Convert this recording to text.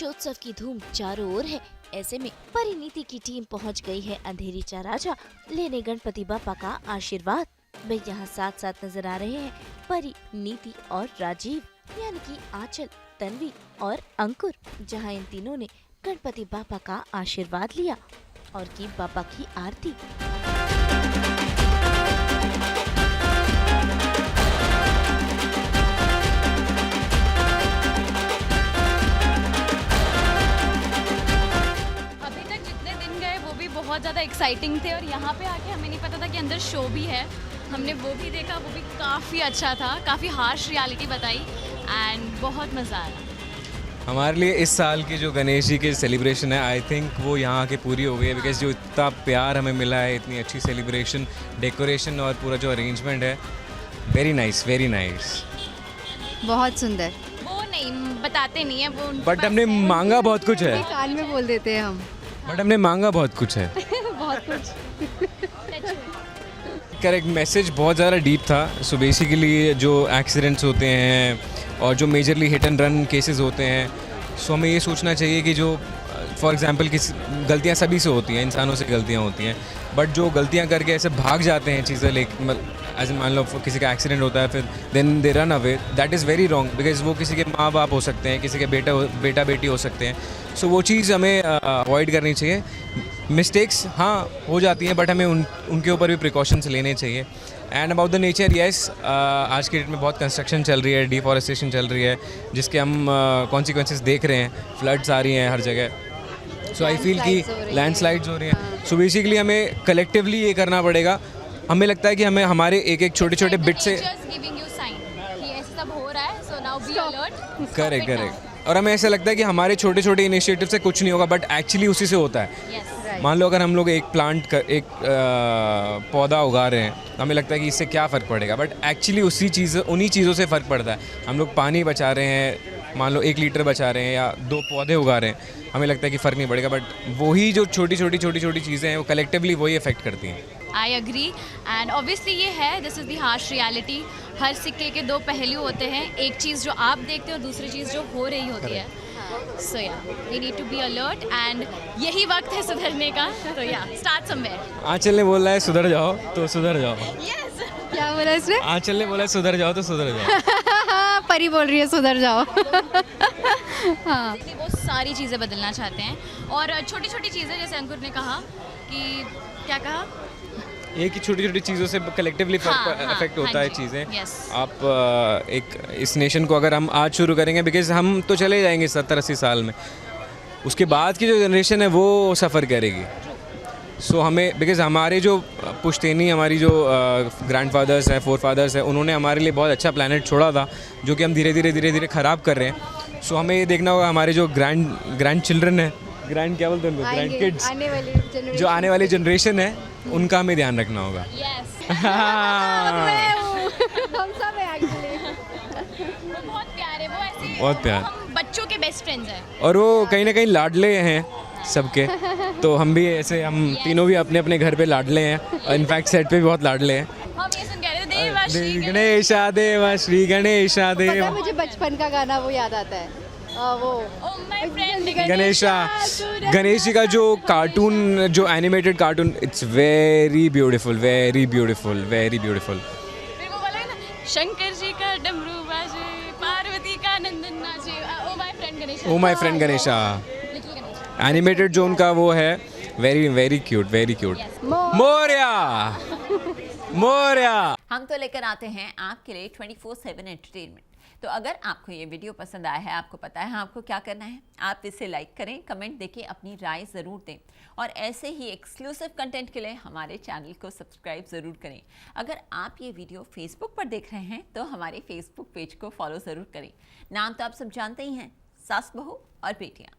गणेशोत्सव की धूम चारों ओर है। ऐसे में परिणीति की टीम पहुंच गई है अंधेरी राजा लेने गणपति बापा का आशीर्वाद। वे यहाँ साथ साथ नजर आ रहे हैं परी, नीति और राजीव, यानी कि आंचल, तन्वी और अंकुर, जहाँ इन तीनों ने गणपति बापा का आशीर्वाद लिया और की बापा की आरती। बहुत ज़्यादा एक्साइटिंग थे और यहाँ पे आके हमें नहीं पता था कि अंदर शो भी है। हमने वो भी देखा, वो भी काफ़ी अच्छा था, काफ़ी हार्श रियलिटी बताई एंड बहुत मज़ा आया। हमारे लिए इस साल की जो गणेश जी की सेलिब्रेशन है, आई थिंक वो यहाँ के पूरी हो गई है, बिकॉज जो इतना प्यार हमें मिला है, इतनी अच्छी सेलिब्रेशन, डेकोरेशन और पूरा जो अरेंजमेंट है, वेरी नाइस, वेरी नाइस, बहुत सुंदर। वो नहीं बताते नहीं है वो, बट हमने मांगा बहुत कुछ है, कान में बोल देते हैं हम, बट हमने मांगा बहुत कुछ है। बहुत कुछ। करेक्ट, मैसेज बहुत ज़्यादा डीप था। सो बेसिकली जो एक्सीडेंट्स होते हैं और जो majorly hit and run cases होते हैं, सो हमें ये सोचना चाहिए कि जो फॉर एग्जांपल किसी गलतियां सभी से होती हैं, इंसानों से गलतियां होती हैं, बट जो गलतियां करके ऐसे भाग जाते हैं चीज़ें लेके, एज मान लो किसी का एक्सीडेंट होता है फिर then they run away, that is very wrong, because वो किसी के माँ बाप हो सकते हैं, किसी के बेटा बेटी हो सकते हैं। सो वो चीज़ हमें अवॉइड करनी चाहिए। मिस्टेक्स हाँ हो जाती हैं, बट हमें उनके ऊपर भी प्रिकॉशंस लेने चाहिए। And about the nature, yes, आज के डेट में बहुत कंस्ट्रक्शन चल रही है, डिफॉरेस्टेशन चल रही है, जिसके हम कॉन्सिक्वेंसेस देख रहे हैं, फ्लड्स आ रही हैं हर जगह। सो आई फील कि लैंडस्लाइड्स हो रही हैं। सो बेसिकली हमें कलेक्टिवली ये करना पड़ेगा। हमें लगता है कि हमें हमारे एक एक छोटे छोटे बिट से करेक्ट, और हमें ऐसा लगता है कि हमारे छोटे छोटे इनिशिएटिव से कुछ नहीं होगा, बट एक्चुअली उसी से होता है। मान लो अगर हम लोग एक पौधा उगा रहे हैं, हमें लगता है कि इससे क्या फ़र्क पड़ेगा, बट एक्चुअली उन्हीं चीज़ों से फ़र्क पड़ता है। हम लोग पानी बचा रहे हैं, मान लो 1 लीटर बचा रहे हैं या 2 पौधे उगा रहे हैं, हमें लगता है कि फ़र्क नहीं पड़ेगा, बट वही जो छोटी छोटी चीज़ें हैं वो कलेक्टिवली वही इफेक्ट करती हैं। आई अग्री एंड ऑब्वियसली ये है, this is the harsh reality. हर सिक्के के 2 पहलू होते हैं, एक चीज़ जो आप देखते हो और दूसरी चीज़ जो हो रही होती है। सो या we need to be alert and यही वक्त है सुधरने का। तो या स्टार्ट समवेयर। आंचल ने बोला है सुधर जाओ तो सुधर जाओ। यस, क्या बोला इसने? आंचल ने बोला है सुधर जाओ तो सुधर जाओ। परी बोल रही है सुधर जाओ। हाँ, वो सारी चीज़ें बदलना चाहते हैं और छोटी छोटी चीज़ें, जैसे अंकुर ने कहा कि क्या कहा, एक ही छोटी छोटी चीज़ों से कलेक्टिवली इफेक्ट होता है चीज़ें। आप एक इस नेशन को अगर हम आज शुरू करेंगे, बिकॉज हम तो चले जाएंगे 70-80 साल में, उसके बाद की जो जनरेशन है वो सफ़र करेगी। सो हमें, बिकॉज हमारे जो पुश्तैनी, हमारी जो ग्रैंडफादर्स हैं, फोरफादर्स हैं, उन्होंने हमारे लिए बहुत अच्छा प्लानट छोड़ा था, जो कि हम धीरे धीरे ख़राब कर रहे हैं। सो हमें ये देखना होगा हमारे जो ग्रैंड चिल्ड्रन है, ग्रैंड क्या बोलते हैं उनको, ग्रैंड किड्स, जो आने वाली जनरेशन है, उनका हमें ध्यान रखना होगा। हम सब हैं एक्चुअली। वो बहुत प्यारे, वो ऐसे बहुत प्यार, हम बच्चों के बेस्ट फ्रेंड्स हैं और वो कहीं ना कहीं लाडले हैं सबके। तो हम भी ऐसे, हम तीनों भी अपने अपने घर पे लाडले हैं, इनफैक्ट सेट पे भी बहुत लाडले हैं। हम ये सुन के आ रहे थे, देवा श्री गणेशा देवा श्री गणेशा देवा। मुझे बचपन का गाना वो याद आता है, वो oh my friend Ganesha, Ganesh ji का जो कार्टून, जो animated cartoon, it's very beautiful, very beautiful, very beautiful. फिर वो वाला है ना, शंकर जी का डमरू बाजे, पार्वती का नंदन नाचे, ओ my friend Ganesha, O my friend Ganesha, animated जो उनका वो है, very very cute, very cute. Morya Morya. हम तो लेकर आते हैं आपके लिए 24/7 एंटरटेनमेंट। तो अगर आपको ये वीडियो पसंद आया है, आपको पता है आपको क्या करना है, आप इसे लाइक करें, कमेंट देके अपनी राय ज़रूर दें, और ऐसे ही एक्सक्लूसिव कंटेंट के लिए हमारे चैनल को सब्सक्राइब ज़रूर करें। अगर आप ये वीडियो फेसबुक पर देख रहे हैं तो हमारे फेसबुक पेज को फॉलो ज़रूर करें। नाम तो आप सब जानते ही हैं, सास बहू और बेटियाँ।